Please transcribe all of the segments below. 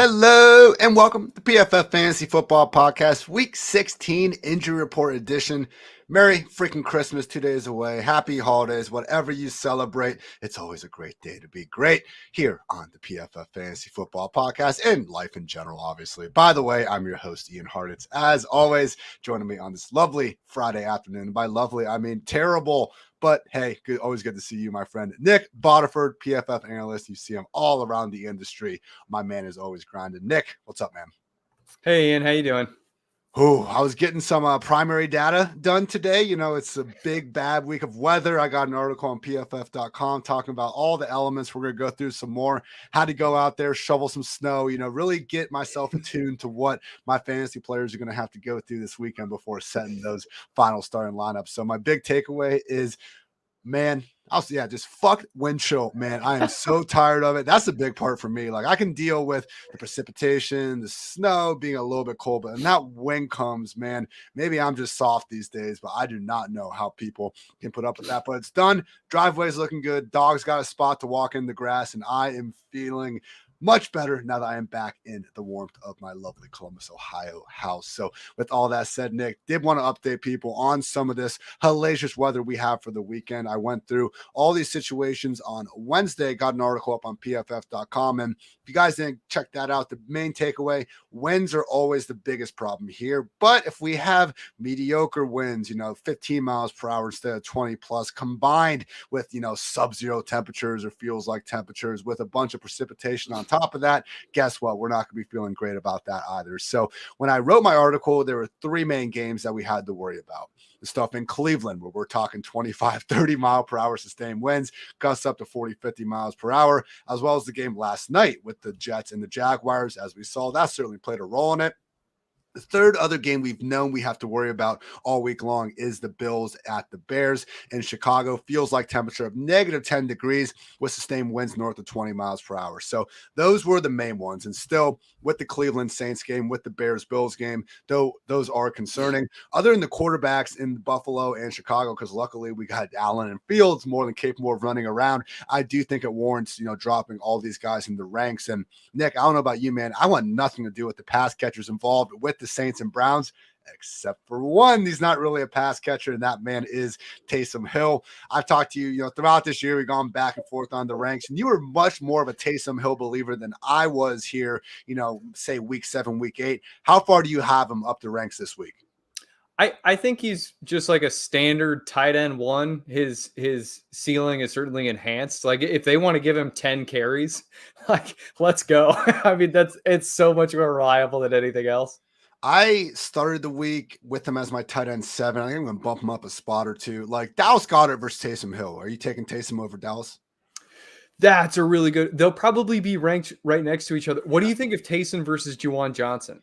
Hello and welcome to PFF Fantasy Football Podcast, Week 16 Injury Report Edition. Merry freaking Christmas, 2 days away. Happy holidays, whatever you celebrate. It's always a great day to be great here on the PFF Fantasy Football Podcast and life in general, obviously. By the way, I'm your host, Ian Hartitz. As always, joining me on this lovely Friday afternoon. By lovely, I mean terrible. But hey, always good to see you, my friend. Nic Bodiford, PFF analyst. You see him all around the industry. My man is always grinding. Nick, what's up, man? Hey, Ian, how you doing? I was getting some primary data done today. You know, it's a big, bad week of weather. I got an article on PFF.com talking about all the elements. We're going to go through some more, how to go out there, shovel some snow, really get myself attuned to what my fantasy players are going to have to go through this weekend before setting those final starting lineups. So my big takeaway is, man, just fuck wind chill, man. I am so tired of it. That's the big part for me. Like, I can deal with the precipitation, the snow being a little bit cold, but when that wind comes, man, maybe I'm just soft these days, but I do not know how people can put up with that. But it's done. Driveway's looking good. Dog's got a spot to walk in the grass, and I am feeling much better now that I am back in the warmth of my lovely Columbus, Ohio house. So with all that said, Nick, did want to update people on some of this hellacious weather we have for the weekend. I went through all these situations on Wednesday, got an article up on PFF.com. And if you guys didn't check that out, the main takeaway, winds are always the biggest problem here. But if we have mediocre winds, 15 miles per hour instead of 20 plus, combined with, sub-zero temperatures or feels like temperatures with a bunch of precipitation on top of that, guess what? We're not going to be feeling great about that either. So when I wrote my article, there were three main games that we had to worry about. The stuff in Cleveland, where we're talking 25, 30 mile per hour sustained winds, gusts up to 40, 50 miles per hour, as well as the game last night with the Jets and the Jaguars. As we saw, that certainly played a role in it. The third other game we've known we have to worry about all week long is the Bills at the Bears in Chicago. Feels like temperature of negative 10 degrees with sustained winds north of 20 miles per hour. So those were the main ones. And still, with the Cleveland Saints game, with the Bears-Bills game, though those are concerning. Other than the quarterbacks in Buffalo and Chicago, because luckily we got Allen and Fields more than capable of running around, I do think it warrants, dropping all these guys in the ranks. And Nick, I don't know about you, man. I want nothing to do with the pass catchers involved with the Saints and Browns, except for one. He's not really a pass catcher, and that man is Taysom Hill. I've talked to you, throughout this year, we've gone back and forth on the ranks, and you were much more of a Taysom Hill believer than I was here, say week 7, week 8. How far do you have him up the ranks this week? I think he's just like a standard tight end one. His ceiling is certainly enhanced. Like, if they want to give him 10 carries, like, let's go. I mean, it's so much more reliable than anything else. I started the week with him as my tight end 7. I think I'm going to bump him up a spot or two. Like Dallas Goedert versus Taysom Hill. Are you taking Taysom over Dallas? That's a really good. They'll probably be ranked right next to each other. What do you think of Taysom versus Juwan Johnson?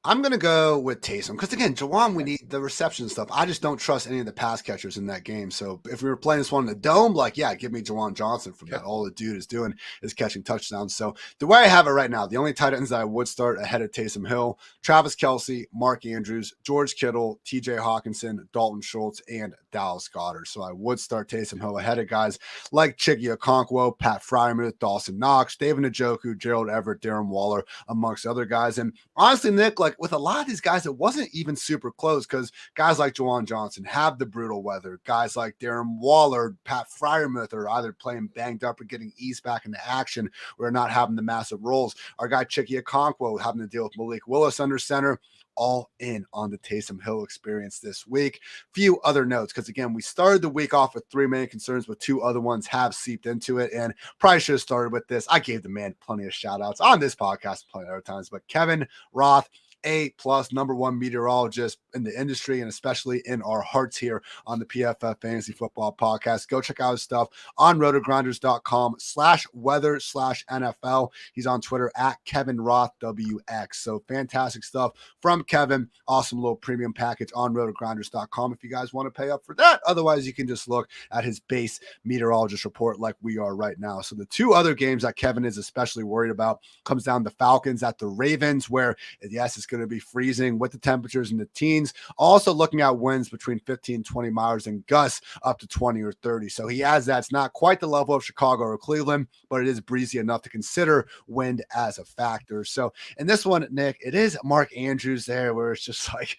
I'm going to go with Taysom because, again, Juwan, we need the reception stuff. I just don't trust any of the pass catchers in that game. So if we were playing this one in the dome, give me Juwan Johnson from that. All the dude is doing is catching touchdowns. So the way I have it right now, the only tight ends that I would start ahead of Taysom Hill, Travis Kelce, Mark Andrews, George Kittle, TJ Hawkinson, Dalton Schultz, and Dallas Goedert. So I would start Taysom Hill ahead of guys like Chiggy Okonkwo, Pat Freiermuth, Dawson Knox, David Njoku, Gerald Everett, Darren Waller, amongst other guys. And honestly, Nick, with a lot of these guys, it wasn't even super close because guys like Juwan Johnson have the brutal weather. Guys like Darren Waller, Pat Freiermuth are either playing banged up or getting eased back into action or not having the massive roles. Our guy Chiggy Okonkwo having to deal with Malik Willis under center. All in on the Taysom Hill experience this week. Few other notes, because again, we started the week off with 3 main concerns, but 2 other ones have seeped into it, and probably should have started with this. I gave the man plenty of shout outs on this podcast plenty of other times, but Kevin Roth, A+, number 1 meteorologist in the industry, and especially in our hearts here on the PFF Fantasy Football Podcast. Go check out his stuff on rotogrinders.com/weather/NFL. He's on Twitter at Kevin Roth WX. So fantastic stuff from Kevin. Awesome little premium package on rotogrinders.com if you guys want to pay up for that. Otherwise, you can just look at his base meteorologist report like we are right now. So the 2 other games that Kevin is especially worried about comes down to Falcons at the Ravens, where yes, it's going to be freezing with the temperatures in the teens. Also looking at winds between 15 and 20 miles and gusts up to 20 or 30. So he has that. It's not quite the level of Chicago or Cleveland, but it is breezy enough to consider wind as a factor. So in this one, Nick, it is Mark Andrews there where it's just like,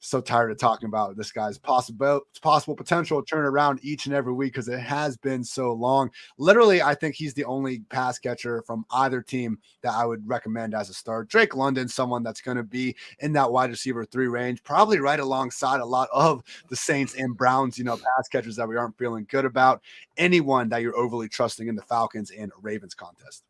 so tired of talking about this guy's possible potential to turn around each and every week because it has been so long. Literally, I think he's the only pass catcher from either team that I would recommend as a start. Drake London, someone that's going to be in that wide receiver 3 range, probably right alongside a lot of the Saints and Browns, pass catchers that we aren't feeling good about. Anyone that you're overly trusting in the Falcons and Ravens contest.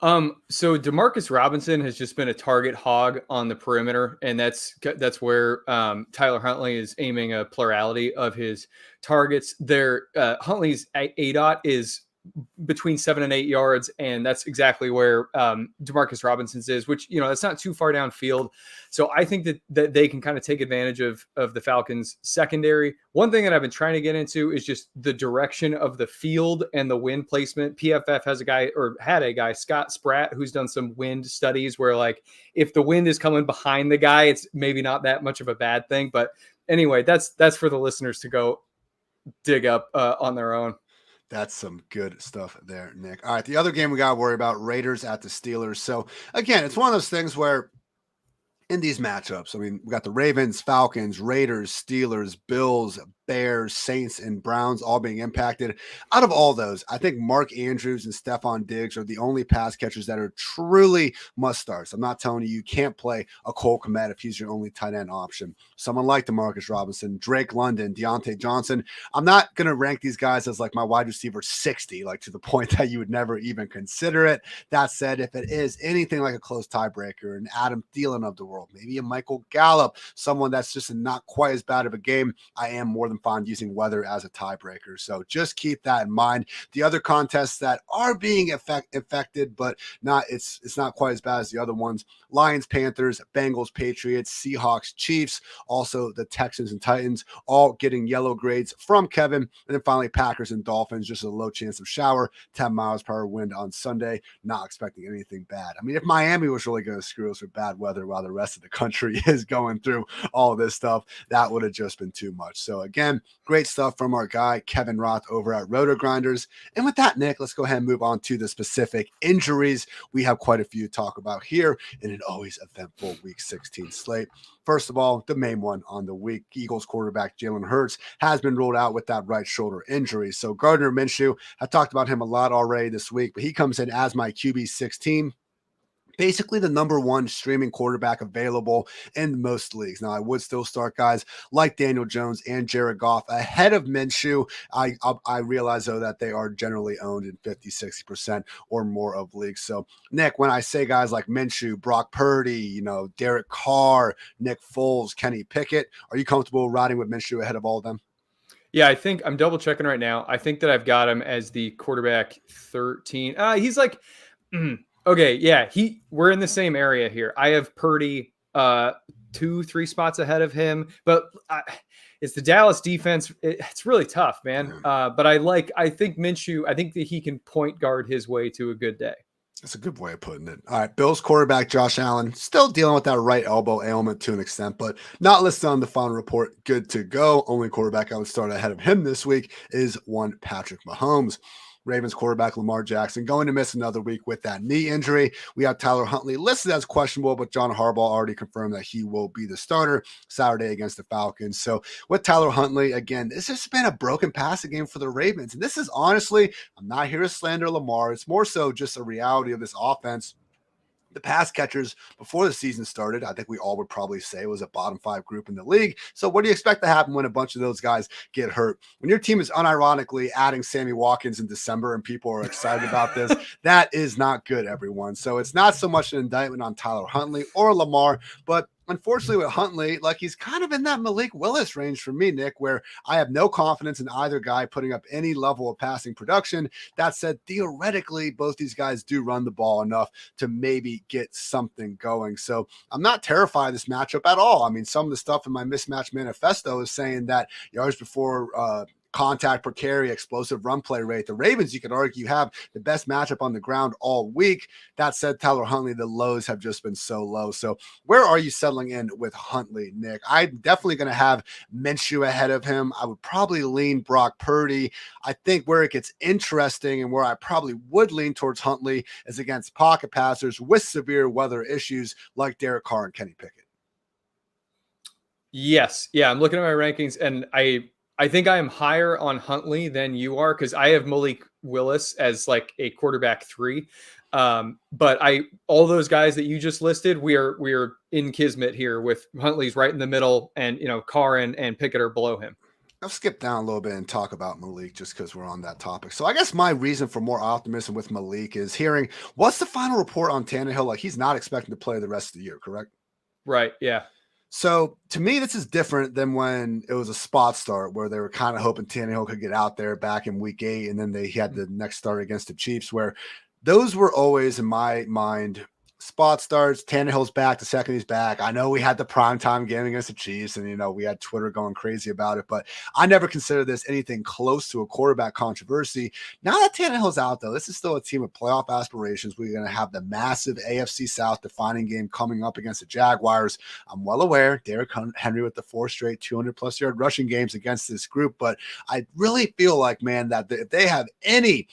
So Demarcus Robinson has just been a target hog on the perimeter, and that's where Tyler Huntley is aiming a plurality of his targets. Huntley's ADOT is between 7 and 8 yards, and that's exactly where Demarcus Robinson's is, which that's not too far downfield. So I think that they can kind of take advantage of the Falcons secondary. One thing that I've been trying to get into is just the direction of the field and the wind placement. PFF had a guy, Scott Spratt, who's done some wind studies where, like, if the wind is coming behind the guy, it's maybe not that much of a bad thing. But anyway, that's for the listeners to go dig up on their own. That's some good stuff there, Nick. All right, the other game we got to worry about, Raiders at the Steelers. So, again, it's one of those things where in these matchups, I mean, we got the Ravens, Falcons, Raiders, Steelers, Bills, Bears, Saints, and Browns all being impacted. Out of all those, I think Mark Andrews and Stephon Diggs are the only pass catchers that are truly must-starts. I'm not telling you can't play a Cole Kmet if he's your only tight end option. Someone like Demarcus Robinson, Drake London, Deontay Johnson. I'm not going to rank these guys as like my wide receiver 60, like to the point that you would never even consider it. That said, if it is anything like a close tiebreaker, an Adam Thielen of the world, maybe a Michael Gallup, someone that's just not quite as bad of a game, I am more than fine using weather as a tiebreaker. So just keep that in mind. The other contests that are being affected, but it's not quite as bad as the other ones. Lions, Panthers, Bengals, Patriots, Seahawks, Chiefs, also the Texans and Titans, all getting yellow grades from Kevin. And then finally Packers and Dolphins, just a low chance of shower, 10 miles per hour wind on Sunday. Not expecting anything bad. I mean, if Miami was really going to screw us with bad weather while the rest of the country is going through all this stuff, that would have just been too much. So again, great stuff from our guy, Kevin Roth over at Roto Grinders. And with that, Nick, let's go ahead and move on to the specific injuries. We have quite a few to talk about here in an always eventful Week 16 slate. First of all, the main one on the week, Eagles quarterback Jalen Hurts has been ruled out with that right shoulder injury. So Gardner Minshew, I talked about him a lot already this week, but he comes in as my QB 16. Basically the number one streaming quarterback available in most leagues. Now, I would still start guys like Daniel Jones and Jared Goff ahead of Minshew. I realize, though, that they are generally owned in 50, 60% or more of leagues. So, Nick, when I say guys like Minshew, Brock Purdy, Derek Carr, Nick Foles, Kenny Pickett, are you comfortable riding with Minshew ahead of all of them? Yeah, I think I'm double checking right now. I think that I've got him as the quarterback 13. He's like... Okay, yeah, we're in the same area here. I have Purdy 2-3 spots ahead of him, but it's the Dallas defense. It's really tough, man. But I think Minshew, I think that he can point guard his way to a good day. That's a good way of putting it. All right, Bills quarterback Josh Allen still dealing with that right elbow ailment to an extent, but not listed on the final report. Good to go. Only quarterback I would start ahead of him this week is one Patrick Mahomes. Ravens quarterback Lamar Jackson going to miss another week with that knee injury. We have Tyler Huntley listed as questionable, but John Harbaugh already confirmed that he will be the starter Saturday against the Falcons. So with Tyler Huntley, again, this has been a broken passing game for the Ravens. And this is honestly, I'm not here to slander Lamar. It's more so just a reality of this offense. The pass catchers before the season started, I think we all would probably say it was a bottom 5 group in the league. So what do you expect to happen when a bunch of those guys get hurt? When your team is unironically adding Sammy Watkins in December and people are excited about this, that is not good, everyone. So it's not so much an indictment on Tyler Huntley or Lamar, but unfortunately with Huntley, like he's kind of in that Malik Willis range for me, Nick, where I have no confidence in either guy putting up any level of passing production. That said, theoretically, both these guys do run the ball enough to maybe get something going. So I'm not terrified of this matchup at all. I mean, some of the stuff in my mismatch manifesto is saying that yards before contact per carry, explosive run play rate. The Ravens, you could argue, have the best matchup on the ground all week. That said, Tyler Huntley, the lows have just been so low. So where are you settling in with Huntley, Nick? I'm definitely going to have Minshew ahead of him. I would probably lean Brock Purdy. I think where it gets interesting and where I probably would lean towards Huntley is against pocket passers with severe weather issues like Derek Carr and Kenny Pickett. Yes. Yeah. I'm looking at my rankings, and I think I am higher on Huntley than you are, because I have Malik Willis as like a quarterback 3. But all those guys that you just listed, we are in kismet here with Huntley's right in the middle, and Carr and Pickett are below him. I'll skip down a little bit and talk about Malik just because we're on that topic. So I guess my reason for more optimism with Malik is hearing what's the final report on Tannehill. Like, he's not expecting to play the rest of the year, correct? Right. Yeah. So to me, this is different than when it was a spot start where they were kind of hoping Tannehill could get out there back in week 8. And then he had the next start against the Chiefs, where those were always, in my mind, spot starts. Tannehill's back. The second he's back, I know we had the primetime game against the Chiefs, and we had Twitter going crazy about it, but I never considered this anything close to a quarterback controversy. Now that Tannehill's out, though, this is still a team with playoff aspirations. We're going to have the massive AFC South defining game coming up against the Jaguars. I'm well aware Derrick Henry with the 4 straight 200+ yard rushing games against this group, but I really feel like, man, that if they have any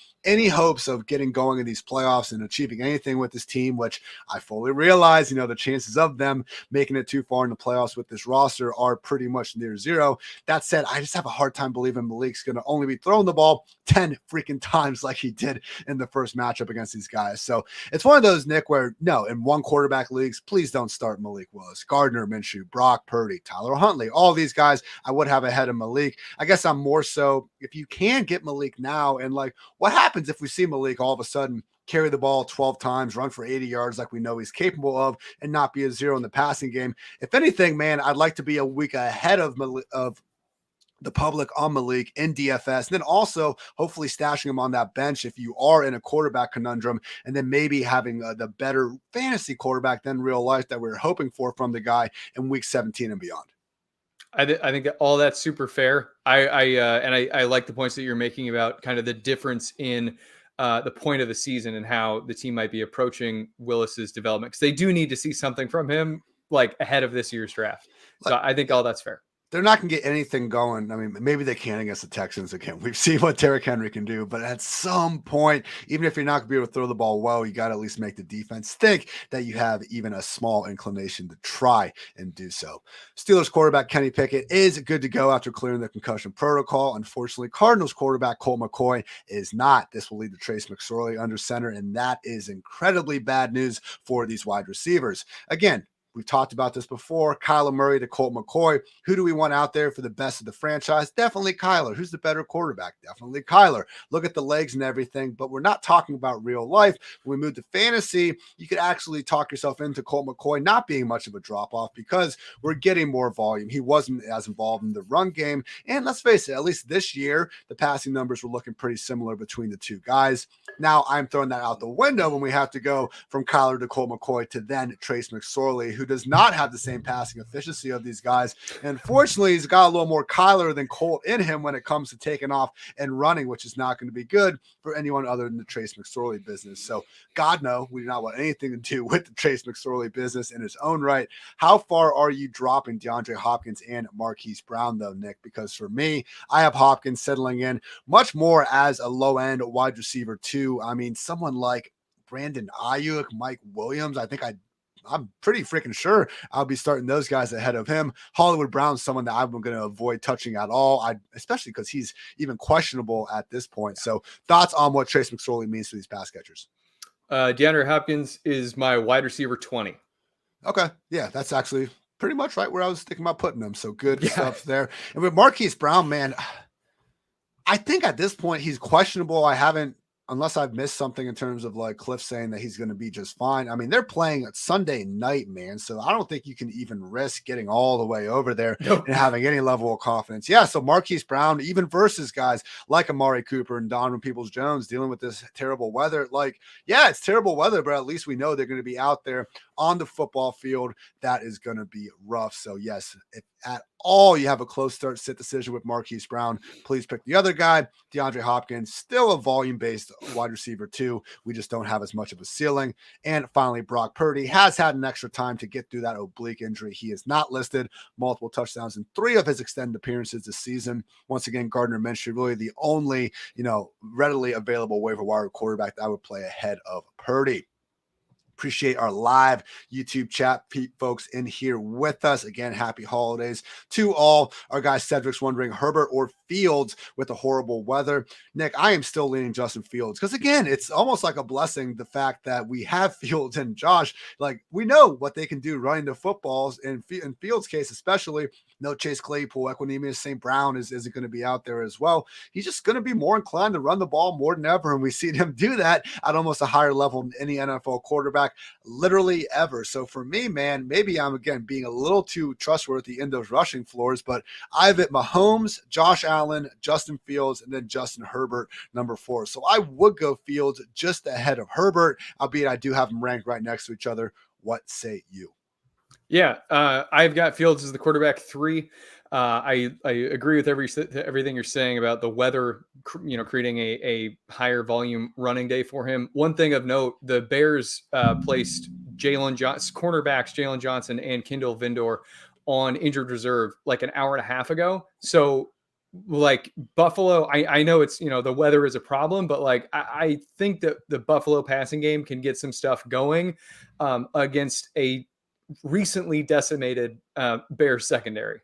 hopes of getting going in these playoffs and achieving anything with this team, which I fully realize, the chances of them making it too far in the playoffs with this roster are pretty much near zero. That said, I just have a hard time believing Malik's going to only be throwing the ball 10 freaking times like he did in the first matchup against these guys. So it's one of those, Nick, where no, in one quarterback leagues, please don't start Malik Willis, Gardner Minshew, Brock Purdy, Tyler Huntley, all these guys I would have ahead of Malik. I guess I'm more so if you can get Malik now, and like what happens if we see Malik all of a sudden carry the ball 12 times, run for 80 yards like we know he's capable of, and not be a zero in the passing game. If anything, man, I'd like to be a week ahead of the public on Malik in DFS, and then also hopefully stashing him on that bench if you are in a quarterback conundrum, and then maybe having the better fantasy quarterback than real life that we're hoping for from the guy in week 17 and beyond. I think all that's super fair. I like the points that you're making about kind of the difference in the point of the season and how the team might be approaching Willis's development, because they do need to see something from him like ahead of this year's draft. So I think all that's fair. They're not going to get anything going. I mean, maybe they can against the Texans again. We've seen what Derrick Henry can do, but at some point, even if you're not going to be able to throw the ball well, you got to at least make the defense think that you have even a small inclination to try and do so. Steelers quarterback Kenny Pickett is good to go after clearing the concussion protocol. Unfortunately, Cardinals quarterback Colt McCoy is not. This will lead to Trace McSorley under center, and that is incredibly bad news for these wide receivers. Again, we've talked about this before. Kyler Murray to Colt McCoy. Who do we want out there for the best of the franchise? Definitely Kyler. Who's the better quarterback? Definitely Kyler. Look at the legs and everything, but we're not talking about real life. When we move to fantasy, you could actually talk yourself into Colt McCoy not being much of a drop-off because we're getting more volume. He wasn't as involved in the run game. And let's face it, at least this year, the passing numbers were looking pretty similar between the two guys. Now I'm throwing that out the window when we have to go from Kyler to Colt McCoy to then Trace McSorley, who does not have the same passing efficiency of these guys. And fortunately, he's got a little more Kyler than Colt in him when it comes to taking off and running, which is not going to be good for anyone other than the Trace McSorley business. So God, no, we do not want anything to do with the Trace McSorley business in its own right. How far are you dropping DeAndre Hopkins and Marquise Brown, though, Nick? Because for me, I have Hopkins settling in much more as a low-end wide receiver too. I mean, someone like Brandon Ayuk, Mike Williams, I'm pretty freaking sure I'll be starting those guys ahead of him. Hollywood Brown's someone that I'm going to avoid touching at all, especially because he's even questionable at this point. So thoughts on what Trace McSorley means to these pass catchers? DeAndre Hopkins is my wide receiver 20. Okay. Yeah, that's actually pretty much right where I was thinking about putting him. So good stuff there. And with Marquise Brown, man, I think at this point he's questionable. Unless I've missed something in terms of like Cliff saying that he's going to be just fine. I mean, they're playing Sunday night, man. So I don't think you can even risk getting all the way over there and having any level of confidence. Yeah. So Marquise Brown, even versus guys like Amari Cooper and Donovan Peoples-Jones dealing with this terrible weather. Like, yeah, it's terrible weather, but at least we know they're going to be out there on the football field. That is going to be rough. So yes, if at all you have a close start sit decision with Marquise Brown, please pick the other guy. DeAndre Hopkins, still a volume-based wide receiver too. We just don't have as much of a ceiling. And finally, Brock Purdy has had an extra time to get through that oblique injury. He is not listed. Multiple touchdowns in 3 of his extended appearances this season. Once again, Gardner Minshew, really the only, readily available waiver wire quarterback that I would play ahead of Purdy. Appreciate our live YouTube chat folks in here with us. Again, happy holidays to all. Our guy Cedric's wondering, Herbert or Fields with the horrible weather. Nic, I am still leaning Justin Fields because, again, it's almost like a blessing, the fact that we have Fields and Josh. Like, we know what they can do running the footballs. In Fields' case, especially, no Chase Claypool, Equanimeous St. Brown isn't going to be out there as well. He's just going to be more inclined to run the ball more than ever, and we've seen him do that at almost a higher level than any NFL quarterback literally ever. So for me, man, maybe I'm, again, being a little too trustworthy in those rushing floors, but I've hit Mahomes, Josh Allen, Justin Fields, and then Justin Herbert, number 4. So I would go Fields just ahead of Herbert, albeit I do have them ranked right next to each other. What say you? Yeah, I've got Fields as the quarterback 3. I agree with everything you're saying about the weather, creating a higher volume running day for him. One thing of note, the Bears placed cornerbacks Jalen Johnson and Kendall Vindor on injured reserve like an hour and a half ago. So like Buffalo, I know it's, the weather is a problem, but like I think that the Buffalo passing game can get some stuff going against a recently decimated Bears secondary.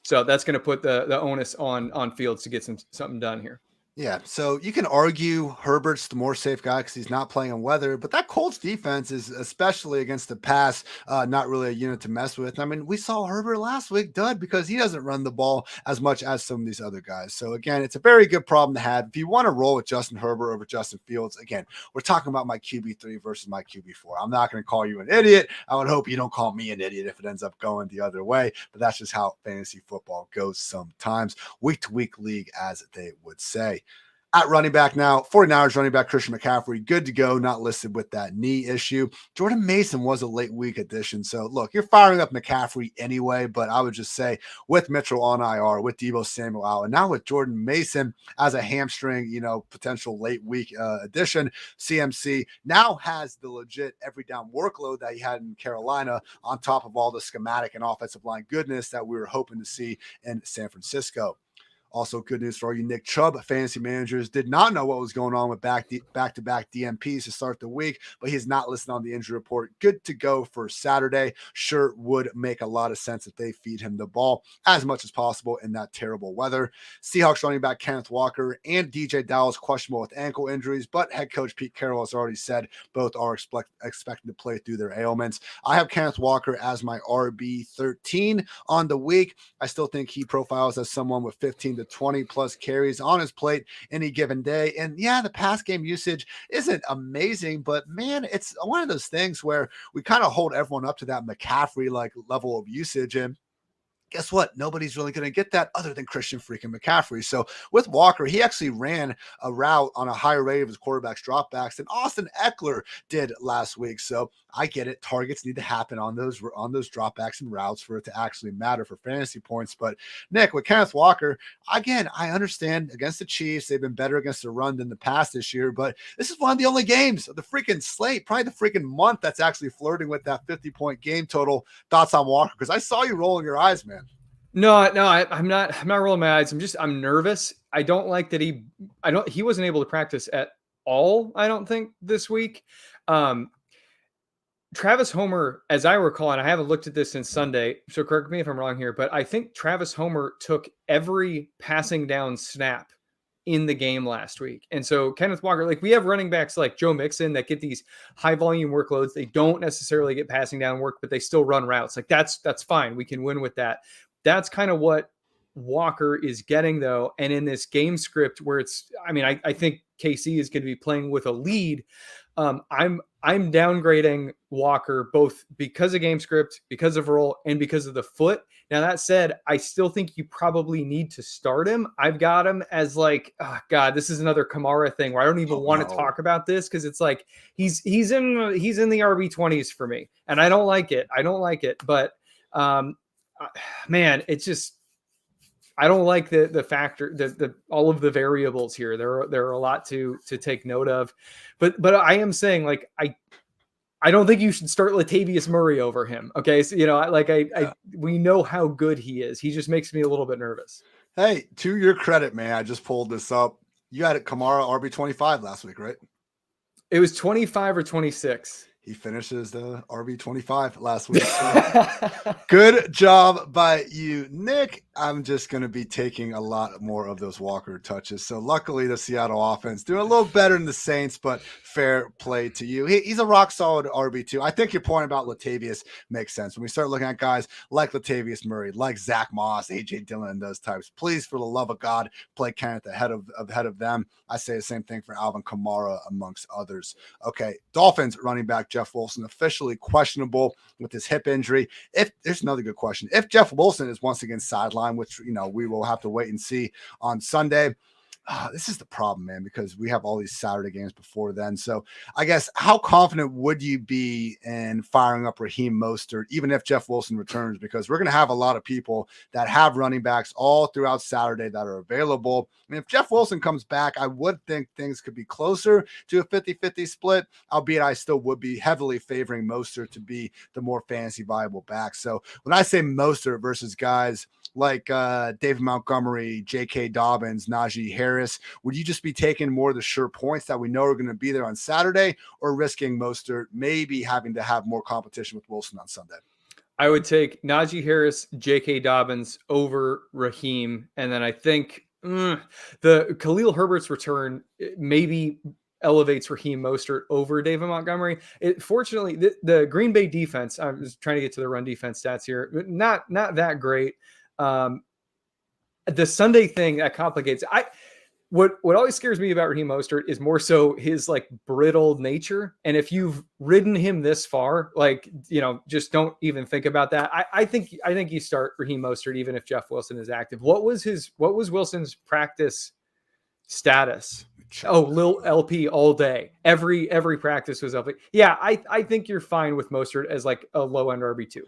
So that's going to put the onus on Fields to get something done here. Yeah, so you can argue Herbert's the more safe guy because he's not playing in weather, but that Colts defense is, especially against the pass, not really a unit to mess with. I mean, we saw Herbert last week dud because he doesn't run the ball as much as some of these other guys. So again, it's a very good problem to have. If you want to roll with Justin Herbert over Justin Fields, again, we're talking about my QB3 versus my QB4. I'm not going to call you an idiot. I would hope you don't call me an idiot if it ends up going the other way, but that's just how fantasy football goes sometimes. Week-to-week league, as they would say. At running back now, 49ers running back Christian McCaffrey, good to go, not listed with that knee issue. Jordan Mason was a late week addition. So, look, you're firing up McCaffrey anyway, but I would just say with Mitchell on IR, with Deebo Samuel out, and now with Jordan Mason as a hamstring, potential late week addition, CMC now has the legit every down workload that he had in Carolina on top of all the schematic and offensive line goodness that we were hoping to see in San Francisco. Also, good news for all you Nick Chubb fantasy managers. Did not know what was going on with back-to-back DMPs to start the week, but he's not listed on the injury report. Good to go for Saturday. Sure would make a lot of sense if they feed him the ball as much as possible in that terrible weather. Seahawks running back Kenneth Walker and DJ Dallas questionable with ankle injuries, but head coach Pete Carroll has already said both are expected to play through their ailments. I have Kenneth Walker as my RB13 on the week. I still think he profiles as someone with 15 to 20 plus carries on his plate any given day. And yeah, the pass game usage isn't amazing, but man, it's one of those things where we kind of hold everyone up to that McCaffrey like level of usage. And guess what? Nobody's really going to get that other than Christian freaking McCaffrey. So with Walker, he actually ran a route on a higher rate of his quarterback's dropbacks than Austin Eckler did last week. So I get it. Targets need to happen on those dropbacks and routes for it to actually matter for fantasy points. But Nick, with Kenneth Walker, again, I understand against the Chiefs, they've been better against the run than the pass this year, but this is one of the only games of the freaking slate, probably the freaking month that's actually flirting with that 50-point game total. Thoughts on Walker? Because I saw you rolling your eyes, man. No, I'm not rolling my eyes. I'm nervous. I don't like that he wasn't able to practice at all, I don't think, this week. Travis Homer, as I recall, and I haven't looked at this since Sunday, so correct me if I'm wrong here, but I think Travis Homer took every passing down snap in the game last week. And so Kenneth Walker, like we have running backs like Joe Mixon that get these high volume workloads. They don't necessarily get passing down work, but they still run routes. Like that's fine. We can win with that. That's kind of what Walker is getting though. And in this game script where I think KC is going to be playing with a lead. I'm downgrading Walker both because of game script, because of role, and because of the foot. Now that said, I still think you probably need to start him. I've got him as like, oh God, this is another Kamara thing where I don't even want to talk about this because it's like he's in the RB20s for me, and I don't like it. But man, it's just, I don't like the factor, the all of the variables here. There are a lot to take note of, but I am saying, like, I don't think you should start Latavius Murray over him. Okay, so we know how good he is. He just makes me a little bit nervous. Hey, to your credit, man, I just pulled this up. You had it Kamara RB25 last week, right? It was 25 or 26. He finishes the RB25 last week. So good job by you, Nick. I'm just going to be taking a lot more of those Walker touches. So luckily the Seattle offense doing a little better than the Saints, but fair play to you. He's a rock solid RB2. I think your point about Latavius makes sense. When we start looking at guys like Latavius Murray, like Zach Moss, AJ Dillon, and those types, please, for the love of God, play Kenneth ahead of them. I say the same thing for Alvin Kamara, amongst others. Okay, Dolphins running back Jeff Wilson officially questionable with his hip injury. If there's another good question, if Jeff Wilson is once again sidelined, which we will have to wait and see on Sunday. This is the problem, man, because we have all these Saturday games before then. So I guess, how confident would you be in firing up Raheem Mostert, even if Jeff Wilson returns? Because we're going to have a lot of people that have running backs all throughout Saturday that are available. I mean, if Jeff Wilson comes back, I would think things could be closer to a 50-50 split, albeit I still would be heavily favoring Mostert to be the more fantasy viable back. So when I say Mostert versus guys like David Montgomery, J.K. Dobbins, Najee Harris, would you just be taking more of the sure points that we know are going to be there on Saturday, or risking Mostert maybe having to have more competition with Wilson on Sunday? I would take Najee Harris, J.K. Dobbins over Raheem, and then I think the Khalil Herbert's return maybe elevates Raheem Mostert over David Montgomery. Fortunately, the Green Bay defense, I was trying to get to the run defense stats here, but not that great. The Sunday thing that complicates. What always scares me about Raheem Mostert is more so his like brittle nature. And if you've ridden him this far, like, just don't even think about that. I think you start Raheem Mostert even if Jeff Wilson is active. What was Wilson's practice status? Oh, Lil LP all day. Every practice was LP. Yeah, I think you're fine with Mostert as like a low end RB2.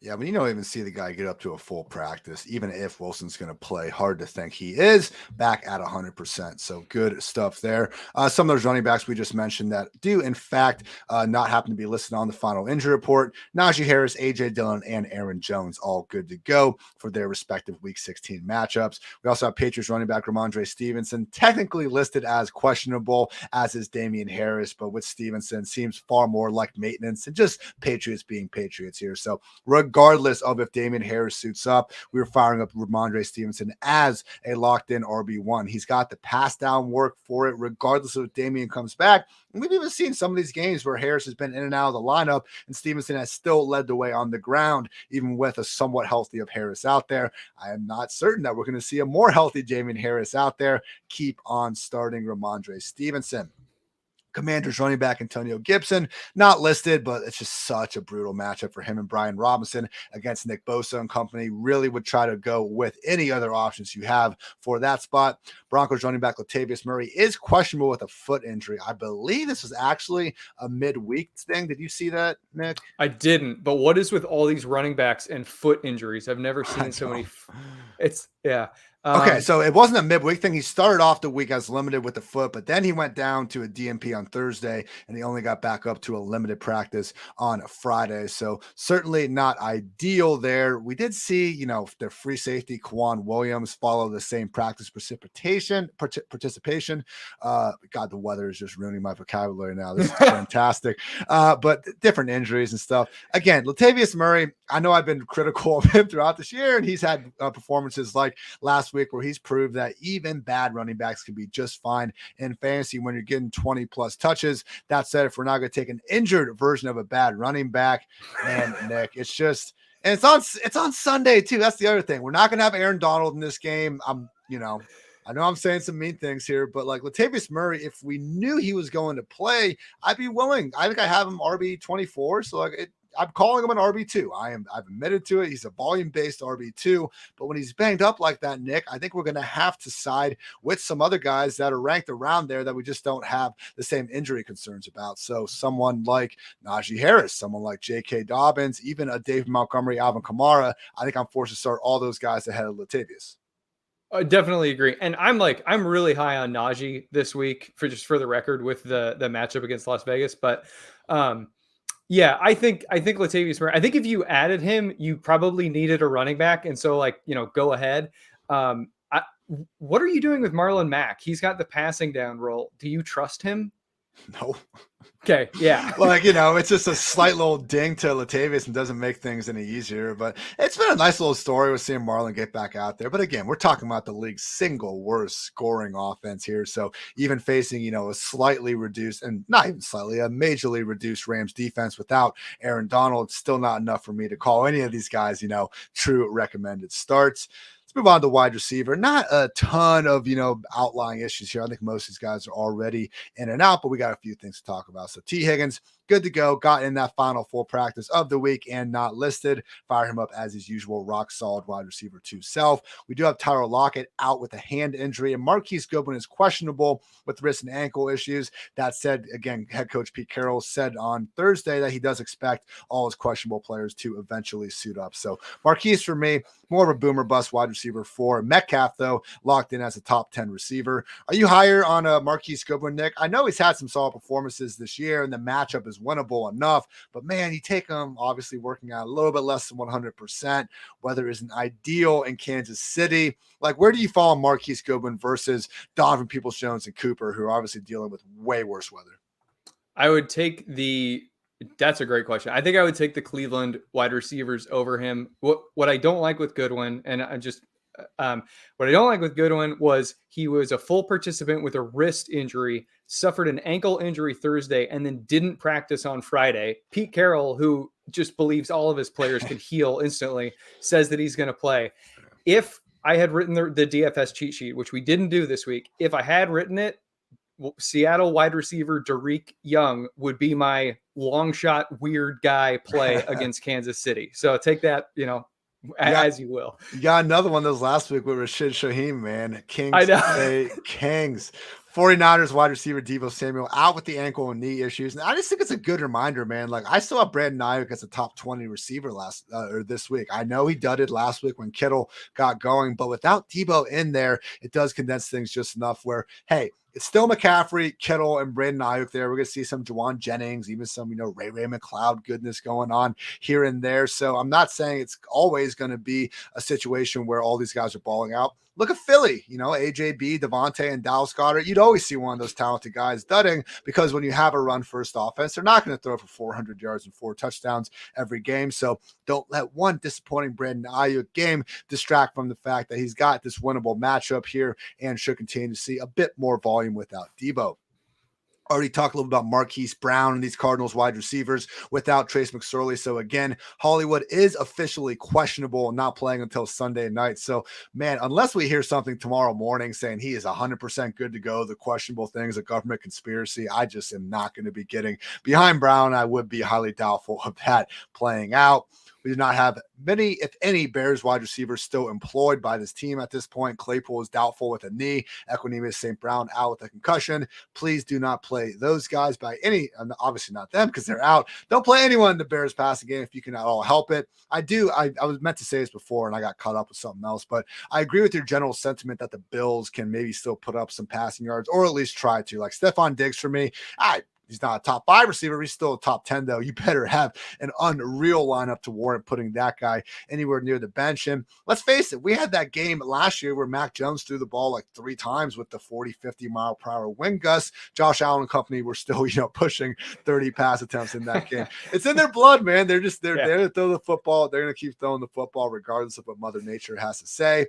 Yeah, but you don't even see the guy get up to a full practice, even if Wilson's going to play. Hard to think he is back at 100%. So good stuff there. Some of those running backs we just mentioned that do, in fact, not happen to be listed on the final injury report. Najee Harris, AJ Dillon, and Aaron Jones, all good to go for their respective Week 16 matchups. We also have Patriots running back Ramondre Stevenson, technically listed as questionable, as is Damian Harris, but with Stevenson, seems far more like maintenance and just Patriots being Patriots here. So regardless of if Damian Harris suits up, we were firing up Ramondre Stevenson as a locked-in RB1. He's got the pass down work for it, regardless of if Damian comes back. And we've even seen some of these games where Harris has been in and out of the lineup, and Stevenson has still led the way on the ground, even with a somewhat healthy of Harris out there. I am not certain that we're going to see a more healthy Damian Harris out there. Keep on starting Ramondre Stevenson. Commanders running back Antonio Gibson, not listed, but it's just such a brutal matchup for him and Brian Robinson against Nick Bosa and company. Really would try to go with any other options you have for that spot. Broncos running back Latavius Murray is questionable with a foot injury. I believe this was actually a midweek thing. Did you see that, Nick? I didn't, but what is with all these running backs and foot injuries? I've never seen so many. Okay, so it wasn't a midweek thing. He started off the week as limited with the foot, but then he went down to a DNP on Thursday, and he only got back up to a limited practice on Friday. So certainly not ideal there. We did see, the free safety Kwan Williams follow the same practice participation. God, the weather is just ruining my vocabulary now. This is fantastic. But different injuries and stuff. Again, Latavius Murray, I know I've been critical of him throughout this year, and he's had performances like last week where he's proved that even bad running backs can be just fine in fantasy when you're getting 20 plus touches. That said, if we're not going to take an injured version of a bad running back, and Nick, it's just, and it's on Sunday too. That's the other thing. We're not going to have Aaron Donald in this game. I know I'm saying some mean things here, but like Latavius Murray, if we knew he was going to play, I'd be willing. I think I have him RB 24. So like I'm calling him an RB2. I've admitted to it. He's a volume-based RB2, but when he's banged up like that, Nick, I think we're going to have to side with some other guys that are ranked around there that we just don't have the same injury concerns about. So someone like Najee Harris, someone like J.K. Dobbins, even a Dave Montgomery, Alvin Kamara, I think I'm forced to start all those guys ahead of Latavius. I definitely agree. And I'm really high on Najee this week for the record with the matchup against Las Vegas. But yeah, I think Latavius Murray, I think if you added him, you probably needed a running back. And so go ahead. What are you doing with Marlon Mack? He's got the passing down role. Do you trust him? No. Okay. Yeah. It's just a slight little ding to Latavius and doesn't make things any easier. But it's been a nice little story with seeing Marlon get back out there. But again, we're talking about the league's single worst scoring offense here. So even facing, a slightly reduced, and not even slightly, a majorly reduced Rams defense without Aaron Donald, it's still not enough for me to call any of these guys, true recommended starts. Let's move on to wide receiver. Not a ton of, outlying issues here. I think most of these guys are already in and out, but we got a few things to talk about. So T. Higgins, good to go. Got in that final full practice of the week and not listed. Fire him up as his usual rock solid wide receiver 2 self. We do have Tyler Lockett out with a hand injury, and Marquise Goodwin is questionable with wrist and ankle issues. That said, again, head coach Pete Carroll said on Thursday that he does expect all his questionable players to eventually suit up. So Marquise, for me, more of a boomer bust wide receiver 4. Metcalf, though, locked in as a top 10 receiver. Are you higher on Marquise Goodwin, Nick? I know he's had some solid performances this year, and the matchup is winnable enough, but man, you take him obviously working out a little bit less than 100%. Weather isn't ideal in Kansas City. Where do you fall on Marquise Goodwin versus Donovan Peoples-Jones and Cooper, who are obviously dealing with way worse weather? I would take that's a great question. I think I would take the Cleveland wide receivers over him. What I don't like with Goodwin, and what I don't like with Goodwin was he was a full participant with a wrist injury, suffered an ankle injury Thursday, and then didn't practice on Friday. Pete Carroll, who just believes all of his players can heal instantly, says that he's going to play. If I had written the DFS cheat sheet, which we didn't do this week, if I had written it, Seattle wide receiver Derek Young would be my long shot weird guy play against Kansas City. So take that, as you will. You got another one of those last week with Rashid Shaheem, man. Kings. 49ers wide receiver Deebo Samuel out with the ankle and knee issues. And I just think it's a good reminder, man. I still have Brandon Ayuk as a top 20 receiver this week. I know he dudded last week when Kittle got going, but without Deebo in there, it does condense things just enough where, hey, it's still McCaffrey, Kittle, and Brandon Ayuk there. We're going to see some Juwan Jennings, even some, Ray McLeod goodness going on here and there. So I'm not saying it's always going to be a situation where all these guys are balling out. Look at Philly, AJB, Devontae, and Dallas Goedert. You'd always see one of those talented guys dudding because when you have a run-first offense, they're not going to throw for 400 yards and 4 touchdowns every game. So don't let one disappointing Brandon Ayuk game distract from the fact that he's got this winnable matchup here and should continue to see a bit more volume without Deebo. Already talked a little about Marquise Brown and these Cardinals wide receivers without Trace McSorley. So again, Hollywood is officially questionable and not playing until Sunday night. So man, unless we hear something tomorrow morning saying he is 100% good to go, the questionable thing is a government conspiracy, I just am not going to be getting behind Brown. I would be highly doubtful of that playing out. We do not have many, if any, Bears wide receivers still employed by this team at this point. Claypool is doubtful with a knee. Equanimeous St. Brown out with a concussion. Please do not play those guys by any, obviously not them because they're out. Don't play anyone in the Bears passing game if you can at all help it. I was meant to say this before and I got caught up with something else, but I agree with your general sentiment that the Bills can maybe still put up some passing yards or at least try to. Like Stephon Diggs for me, he's not a top 5 receiver. He's still a top 10, though. You better have an unreal lineup to warrant putting that guy anywhere near the bench. And let's face it, we had that game last year where Mac Jones threw the ball 3 times with the 40, 50 mile per hour wind gusts. Josh Allen and company were still, pushing 30 pass attempts in that game. It's in their blood, man. They're there to throw the football. They're going to keep throwing the football regardless of what Mother Nature has to say.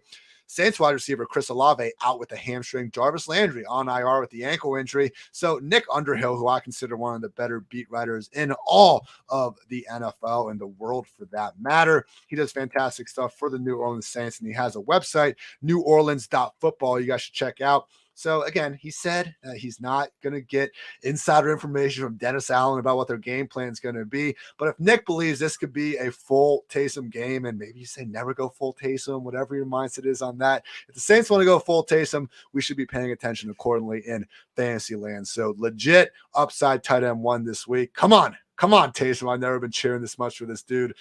Saints wide receiver Chris Olave out with a hamstring. Jarvis Landry on IR with the ankle injury. So Nick Underhill, who I consider one of the better beat writers in all of the NFL and the world for that matter. He does fantastic stuff for the New Orleans Saints, and he has a website, neworleans.football. You guys should check out. So again, he said he's not going to get insider information from Dennis Allen about what their game plan is going to be. But if Nic believes this could be a full Taysom game, and maybe you say never go full Taysom, whatever your mindset is on that, if the Saints want to go full Taysom, we should be paying attention accordingly in fantasy land. So legit upside tight end one this week. Come on, Taysom. I've never been cheering this much for this dude.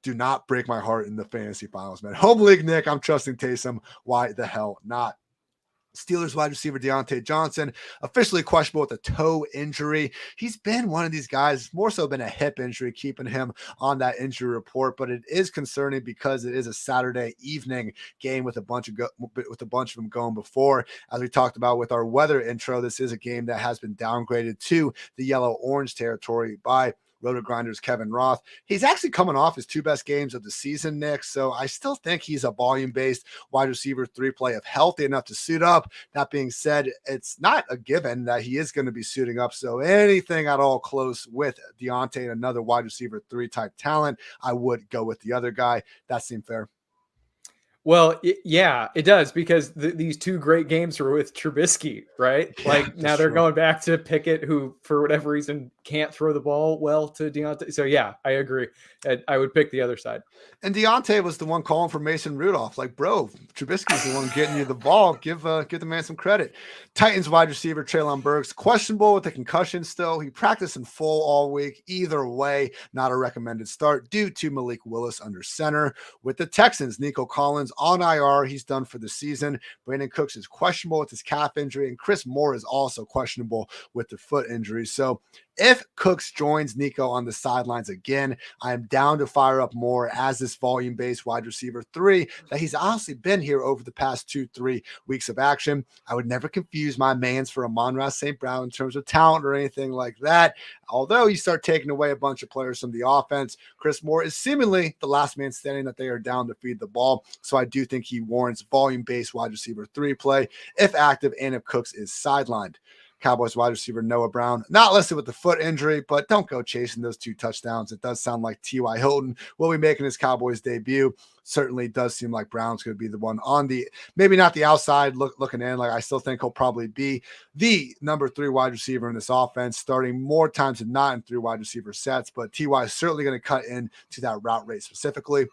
Do not break my heart in the fantasy finals, man. Home league, Nick, I'm trusting Taysom. Why the hell not? Steelers wide receiver Deontay Johnson, officially questionable with a toe injury. He's been one of these guys, more so been a hip injury, keeping him on that injury report. But it is concerning because it is a Saturday evening game with a bunch of them going before. As we talked about with our weather intro, this is a game that has been downgraded to the yellow-orange territory by Roto Grinders Kevin Roth. He's actually coming off his two best games of the season, Nick. So I still think he's a volume-based wide receiver 3 play if healthy enough to suit up. That being said, it's not a given that he is going to be suiting up. So anything at all close with Deontay and another wide receiver 3 type talent, I would go with the other guy. That seemed fair. Well, yeah, it does, because these two great games were with Trubisky, right? Yeah, like now they're true. going back to Pickett, who for whatever reason can't throw the ball well to Deontay. So yeah, I agree. I would pick the other side. And Deontay was the one calling for Mason Rudolph. Like, bro, Trubisky's the one getting you the ball. Give the man some credit. Titans wide receiver Treylon Burks, questionable with a concussion still. He practiced in full all week. Either way, not a recommended start due to Malik Willis under center. With the Texans, Nico Collins on IR. He's done for the season. Brandon Cooks is questionable with his calf injury, and Chris Moore is also questionable with the foot injury. So if Cooks joins Nico on the sidelines again, I am down to fire up Moore as this volume-based wide receiver 3 that he's honestly been here over the past 2-3 weeks of action. I would never confuse my mans for Amon-Ra St. Brown in terms of talent or anything like that. Although you start taking away a bunch of players from the offense, Chris Moore is seemingly the last man standing that they are down to feed the ball. So I do think he warrants volume-based wide receiver 3 play if active and if Cooks is sidelined. Cowboys wide receiver Noah Brown, not listed with the foot injury, but don't go chasing those 2 touchdowns. It does sound like T.Y. Hilton will be making his Cowboys debut. Certainly does seem like Brown's going to be the one on the, maybe not the outside looking in. Like, I still think he'll probably be the number 3 wide receiver in this offense, starting more times than not in 3 wide receiver sets. But T.Y. is certainly going to cut into that route rate specifically.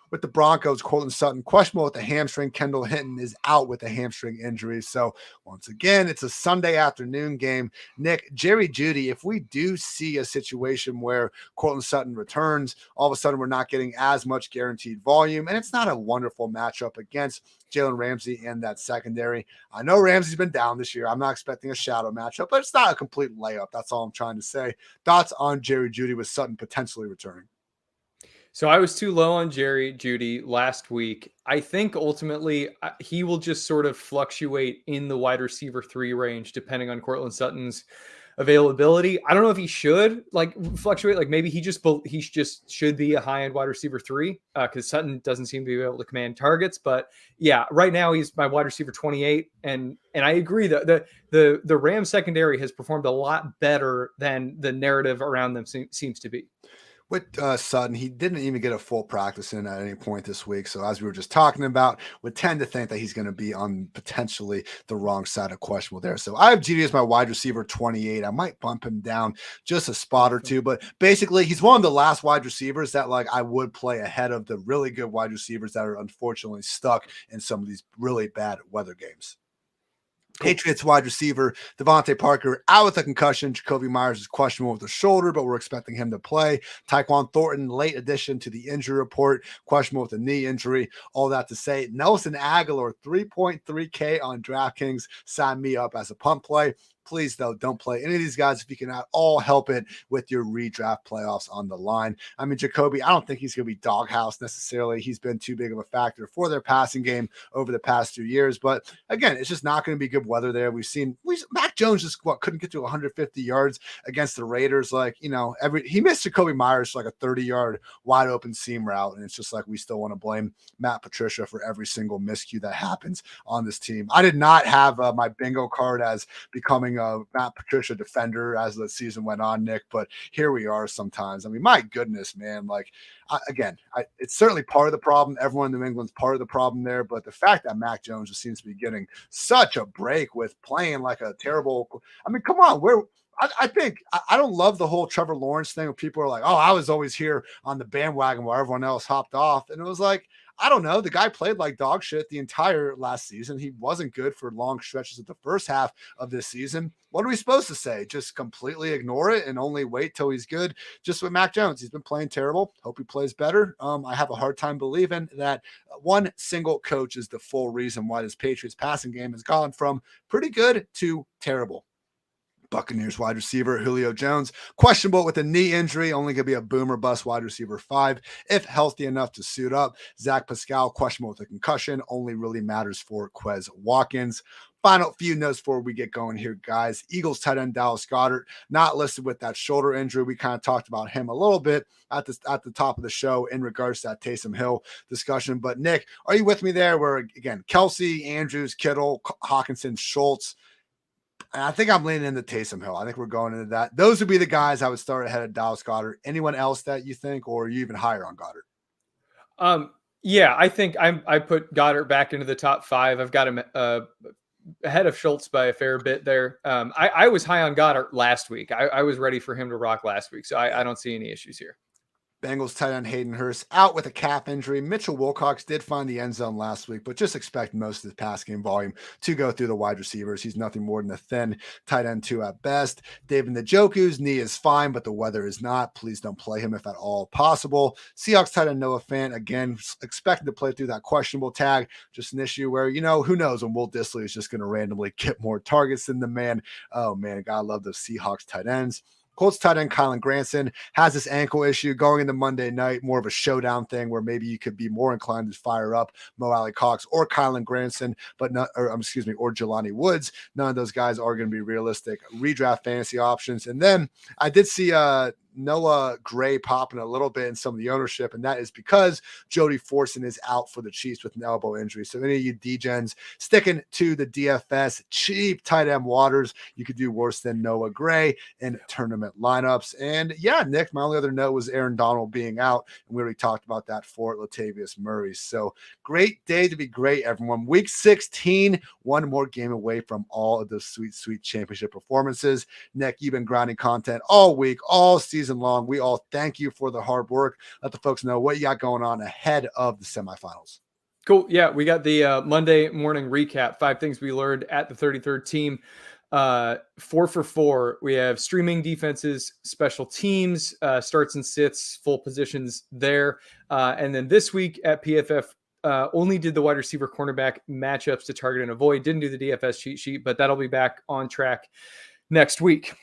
With the Broncos, Courtland Sutton questionable with a hamstring. Kendall Hinton is out with a hamstring injury. So once again, it's a Sunday afternoon game. Nick, Jerry Jeudy, if we do see a situation where Courtland Sutton returns, all of a sudden we're not getting as much guaranteed volume, and it's not a wonderful matchup against Jalen Ramsey and that secondary. I know Ramsey's been down this year. I'm not expecting a shadow matchup, but it's not a complete layup. That's all I'm trying to say. Thoughts on Jerry Jeudy with Sutton potentially returning? So I was too low on Jerry Jeudy last week. I think ultimately he will just sort of fluctuate in the wide receiver 3 range depending on Courtland Sutton's availability. I don't know if he should like fluctuate. Like maybe he just should be a high end wide receiver 3 because Sutton doesn't seem to be able to command targets. But yeah, right now he's my wide receiver 28, and I agree that the Rams secondary has performed a lot better than the narrative around them seems to be. With Sutton, he didn't even get a full practice in at any point this week. So as we were just talking about, would tend to think that he's going to be on potentially the wrong side of questionable there. So I have GD as my wide receiver 28. I might bump him down just a spot or two, but basically he's one of the last wide receivers that like I would play ahead of the really good wide receivers that are unfortunately stuck in some of these really bad weather games. Patriots wide receiver Devontae Parker out with a concussion. Jacoby Myers is questionable with the shoulder, but we're expecting him to play. Tyquan Thornton, late addition to the injury report, questionable with a knee injury. All that to say, Nelson Aguilar, 3.3K on DraftKings. Sign me up as a punt play. Please, though, don't play any of these guys if you can at all help it with your redraft playoffs on the line. I mean, Jacoby, I don't think he's going to be doghouse necessarily. He's been too big of a factor for their passing game over the past 2 years. But again, it's just not going to be good weather there. Mac Jones just couldn't get to 150 yards against the Raiders. Like, you know, he missed Jacoby Myers for like a 30-yard wide open seam route. And it's just like we still want to blame Matt Patricia for every single miscue that happens on this team. I did not have my bingo card as becoming Matt Patricia defender as the season went on, Nick, but here we are sometimes. I mean, my goodness, man. Like, it's certainly part of the problem. Everyone in New England's part of the problem there, but the fact that Mac Jones just seems to be getting such a break with playing like a terrible – I mean, come on, I think I don't love the whole Trevor Lawrence thing where people are like, oh, I was always here on the bandwagon while everyone else hopped off. And it was like, I don't know. The guy played like dog shit the entire last season. He wasn't good for long stretches of the first half of this season. What are we supposed to say? Just completely ignore it and only wait till he's good? Just with Mac Jones, he's been playing terrible. Hope he plays better. I have a hard time believing that one single coach is the full reason why this Patriots passing game has gone from pretty good to terrible. Buccaneers wide receiver Julio Jones, questionable with a knee injury, only going to be a boomer bust wide receiver 5 if healthy enough to suit up. Zach Pascal, questionable with a concussion, only really matters for Quez Watkins. Final few notes before we get going here, guys. Eagles tight end Dallas Goedert, not listed with that shoulder injury. We kind of talked about him a little bit at the top of the show in regards to that Taysom Hill discussion. But Nick, are you with me there? Where again, Kelsey, Andrews, Kittle, Hawkinson, Schultz. And I think I'm leaning into Taysom Hill. I think we're going into that. Those would be the guys I would start ahead of Dallas Goedert. Anyone else that you think, or are you even higher on Goedert? Yeah, I think I put Goddard back into the top 5. I've got him ahead of Schultz by a fair bit there. I was high on Goddard last week. I was ready for him to rock last week, so I don't see any issues here. Bengals tight end Hayden Hurst out with a calf injury. Mitchell Wilcox did find the end zone last week, but just expect most of the pass game volume to go through the wide receivers. He's nothing more than a thin tight end 2 at best. David Njoku's knee is fine, but the weather is not. Please don't play him if at all possible. Seahawks tight end Noah Fant, again, expected to play through that questionable tag. Just an issue where, who knows when Will Dissly is just going to randomly get more targets than the man. Oh, man, gotta love those Seahawks tight ends. Colts tight end Kylen Granson has this ankle issue going into Monday night, more of a showdown thing where maybe you could be more inclined to fire up Mo Alley Cox or Kylen Granson, or Jelani Woods. None of those guys are going to be realistic redraft fantasy options. And then I did see Noah Gray popping a little bit in some of the ownership, and that is because Jody Fortson is out for the Chiefs with an elbow injury. So any of you D-gens sticking to the DFS cheap tight end waters, you could do worse than Noah Gray in tournament lineups. And yeah, Nick, my only other note was Aaron Donald being out, and we already talked about that for Latavius Murray. So great day to be great, everyone. Week 16, one more game away from all of those sweet, sweet championship performances. Nick, you've been grinding content all week, all season long. We all thank you for the hard work. Let the folks know what you got going on ahead of the semifinals. Cool. Yeah, we got the Monday morning recap. 5 things we learned at the 33rd team. 4 for 4. We have streaming defenses, special teams, starts and sits, full positions there. And then this week at PFF, only did the wide receiver cornerback matchups to target and avoid. Didn't do the DFS cheat sheet, but that'll be back on track next week.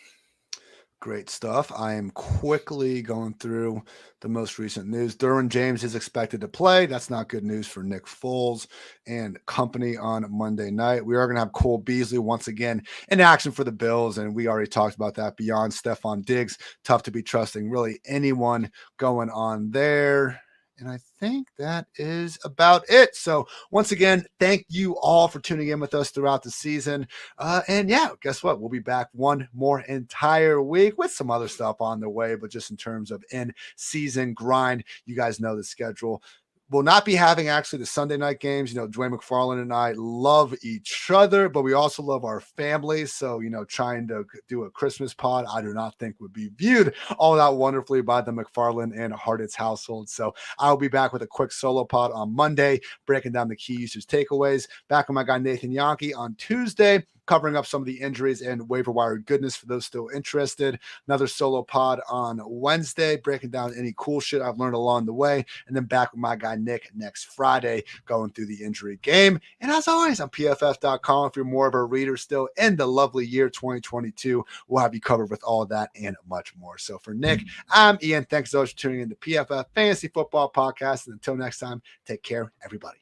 Great stuff. I am quickly going through the most recent news. Derwin James is expected to play. That's not good news for Nick Foles and company on Monday night. We are going to have Cole Beasley once again in action for the Bills, and we already talked about that. Beyond Stephon Diggs, tough to be trusting really anyone going on there. And I think that is about it. So once again, thank you all for tuning in with us throughout the season. And yeah, guess what? We'll be back one more entire week with some other stuff on the way. But just in terms of in-season grind, you guys know the schedule. We'll not be having actually the Sunday night games. Dwayne McFarland and I love each other, but we also love our families. So, trying to do a Christmas pod, I do not think would be viewed all that wonderfully by the McFarland and Hartitz household. So I'll be back with a quick solo pod on Monday, breaking down the key users takeaways. Back with my guy, Nathan Yankee, on Tuesday, covering up some of the injuries and waiver wire goodness for those still interested. Another solo pod on Wednesday, breaking down any cool shit I've learned along the way. And then back with my guy, Nick, next Friday, going through the injury game. And as always, on PFF.com, if you're more of a reader still in the lovely year 2022, we'll have you covered with all of that and much more. So for Nick, I'm Ian. Thanks so much for tuning in to PFF Fantasy Football Podcast. And until next time, take care, everybody.